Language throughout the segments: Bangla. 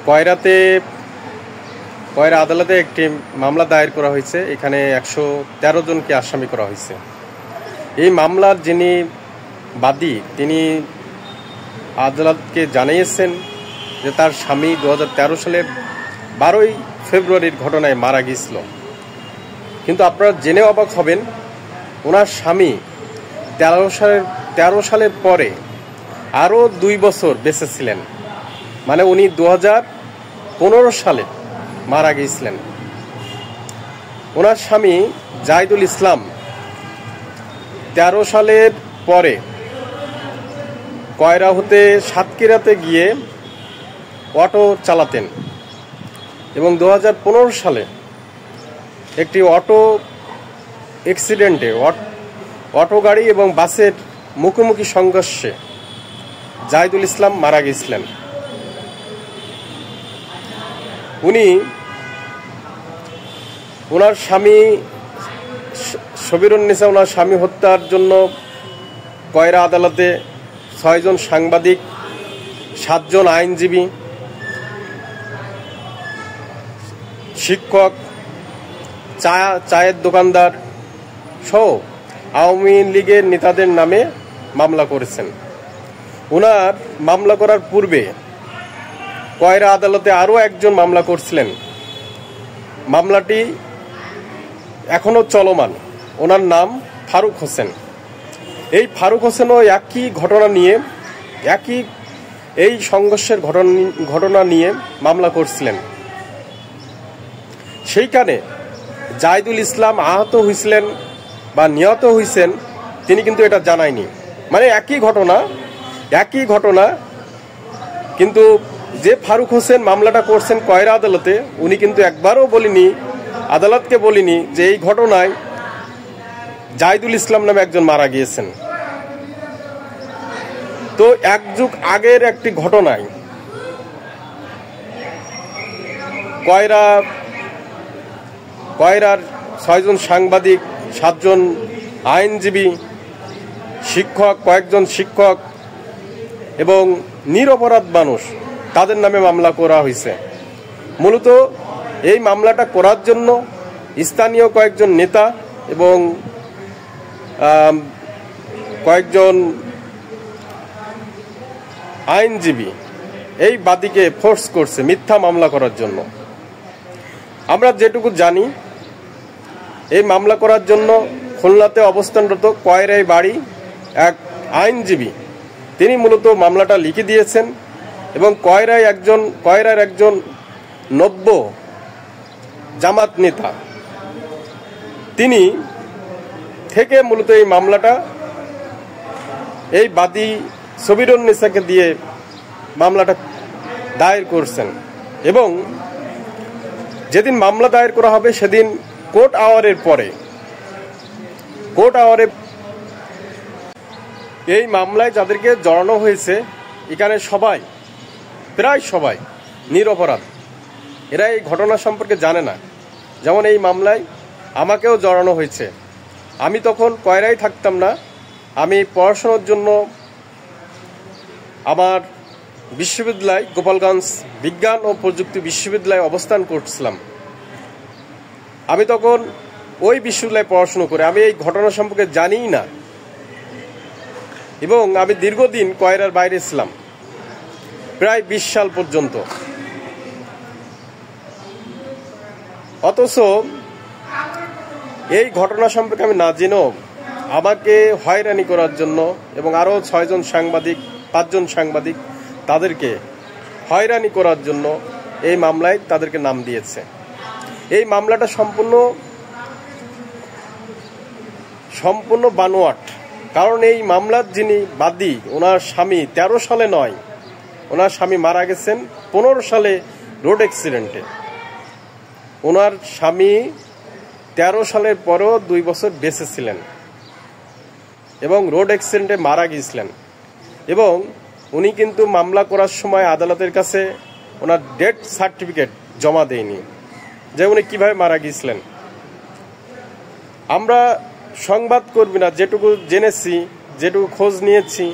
কয়রা আদালতে একটি মামলা দায়ের করা হয়েছে। এখানে 113 জনকে আসামি করা হয়েছে। এই মামলার যিনি বাদী তিনি আদালতকে জানিয়েছেন যে তার স্বামী 2013 সালের 12ই ফেব্রুয়ারির ঘটনায় মারা গিয়েছিল। কিন্তু আপনারা জেনে অবাক হবেন, ওনার স্বামী 13 সালের পরে আরও 2 বছর বেঁচে ছিলেন। মানে উনি 2015 সালে মারা গিয়েছিলেন। ওনার স্বামী জাহিদুল ইসলাম 13 সালের পরে কয়রা হতে সাতক্ষীরাতে গিয়ে অটো চালাতেন এবং 2015 সালে একটি অটো অ্যাক্সিডেন্টে অটো গাড়ি এবং বাসের মুখোমুখি সংঘর্ষে জাহিদুল ইসলাম মারা গিয়েছিলেন। ওনার স্বামী সবিরুন্নিসা ওনার স্বামী হত্যার জন্য কয়রা আদালতে 6 জন সাংবাদিক, 7 জন আইনজীবী, শিক্ষক, চায়ের দোকানদার সহ আওয়ামী লীগের নেতাদের নামে মামলা করেছেন। ওনার মামলা করার পূর্বে কয়রা আদালতে আরও একজন মামলা করছিলেন। মামলাটি এখনও চলমান। ওনার নাম ফারুক হোসেন। এই ফারুক হোসেনও একই ঘটনা নিয়ে এই সংঘর্ষের ঘটনা নিয়ে মামলা করছিলেন। সেইখানে জাহিদুল ইসলাম আহত হয়েছিলেন বা নিহত হয়েছেন তিনি কিন্তু এটা জানায়নি। মানে একই ঘটনা কিন্তু যে ফারুক হোসেন মামলাটা করছেন কয়রা আদালতে উনি কিন্তু একবারও আদালতকে বলিনি যে এই ঘটনায় জাহিদুল ইসলাম নামে একজন মারা গিয়েছেন। তো 1 যুগ আগের একটি ঘটনায় কয়রার 6 জন সাংবাদিক, 7 জন আইনজীবী, কয়েকজন শিক্ষক এবং নিরপরাধ মানুষ তাদের নামে মামলা করা হয়েছে। মূলত এই মামলাটা করার জন্য স্থানীয় কয়েকজন নেতা এবং কয়েকজন আইনজীবী এই বাদীকে ফোর্স করছে মিথ্যা মামলা করার জন্য। আমরা যেটুকু জানি, এই মামলা করার জন্য খুলনাতে অবস্থানরত কয়রায় বাড়ি এক আইনজীবী তিনি মূলত মামলাটা লিখে দিয়েছেন এবং কয়রার একজন নব্য জামাত নেতা তিনি থেকে মূলত এই মামলাটা এই বাদী সবিরুন্নিসাকে দিয়ে মামলাটা দায়ের করছেন এবং যেদিন মামলা দায়ের করা হবে সেদিন কোর্ট আওয়ারে এই মামলায় যাদেরকে জড়ানো হয়েছে এখানে প্রায় সবাই নিরপরাধ। এরা এই ঘটনা সম্পর্কে জানে না। যেমন এই মামলায় আমাকেও জড়ানো হয়েছে। আমি তখন কয়রায় থাকতাম না, আমি পড়াশোনার জন্য আমার বিশ্ববিদ্যালয় গোপালগঞ্জ বিজ্ঞান ও প্রযুক্তি বিশ্ববিদ্যালয়ে অবস্থান করছিলাম। আমি তখন ওই বিশ্ববিদ্যালয়ে পড়াশোনা করে আমি এই ঘটনা সম্পর্কে জানিই না এবং আমি দীর্ঘদিন কয়রার বাইরে ছিলাম, প্রায় 20 সাল পর্যন্ত। অথচ এই ঘটনা সম্পর্কে আমি না জেনেও আমাকে হয়রানি করার জন্য এবং আরও 6 জন সাংবাদিক, 5 জন সাংবাদিক তাদেরকে হয়রানি করার জন্য এই মামলায় তাদেরকে নাম দিয়েছে। এই মামলাটা সম্পূর্ণ বানোয়াট। কারণ এই মামলার যিনি বাদী ওনার স্বামী 13 সালে নয়, ওনার স্বামী মারা গেছেন 15 সালে রোড অ্যাক্সিডেন্টে। ওনার স্বামী 13 সালের পরেও 2 বছর বেঁচে ছিলেন এবং রোড অ্যাক্সিডেন্টে মারা গিয়েছিলেন এবং উনি কিন্তু মামলা করার সময় আদালতের কাছে ওনার ডেথ সার্টিফিকেট জমা দেয়নি যে উনি কিভাবে মারা গিয়েছিলেন। আমরা সংবাদকর্মীরা যেটুকু জেনেছি, যেটুকু খোঁজ নিয়েছি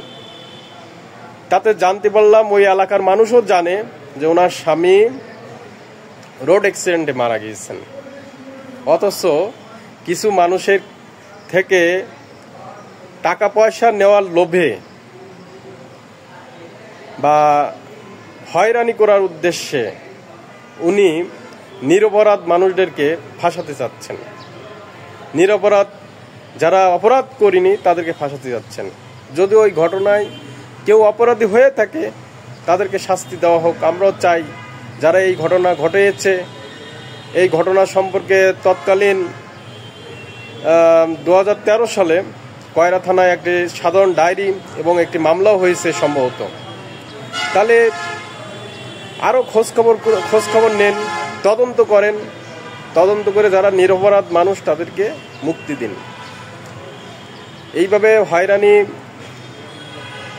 তাতে জানতে পারলাম ওই এলাকার মানুষও জানে যে ওনার স্বামী রোড অ্যাক্সিডেন্টে মারা গিয়েছেন, অথচ কিছু মানুষের থেকে টাকা পয়সা নেওয়ার লোভে বা হয়রানি করার উদ্দেশ্যে উনি নিরপরাধ মানুষদেরকে ফাঁসাতে চাচ্ছেন। নিরপরাধ যারা অপরাধ করেনি তাদেরকে ফাঁসাতে যাচ্ছেন। যদি ওই ঘটনায় কেউ অপরাধী হয়ে থাকে তাদেরকে শাস্তি দেওয়া হোক। আমরাও চাই যারা এই ঘটনা ঘটেছে, এই ঘটনা সম্পর্কে তৎকালীন 2013 সালে কয়রা থানায় একটি সাধারণ ডায়েরি এবং একটি মামলাও হয়েছে সম্ভবত। তাহলে আরও খোঁজখবর নেন, তদন্ত করেন, তদন্ত করে যারা নিরপরাধ মানুষ তাদেরকে মুক্তি দিন। এইভাবে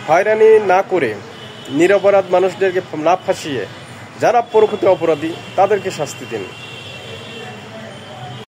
হয়রানি না করে নিরপরাধ মানুষদেরকে না ফাঁসিয়ে যারা প্রকৃত অপরাধী তাদেরকে শাস্তি দিন।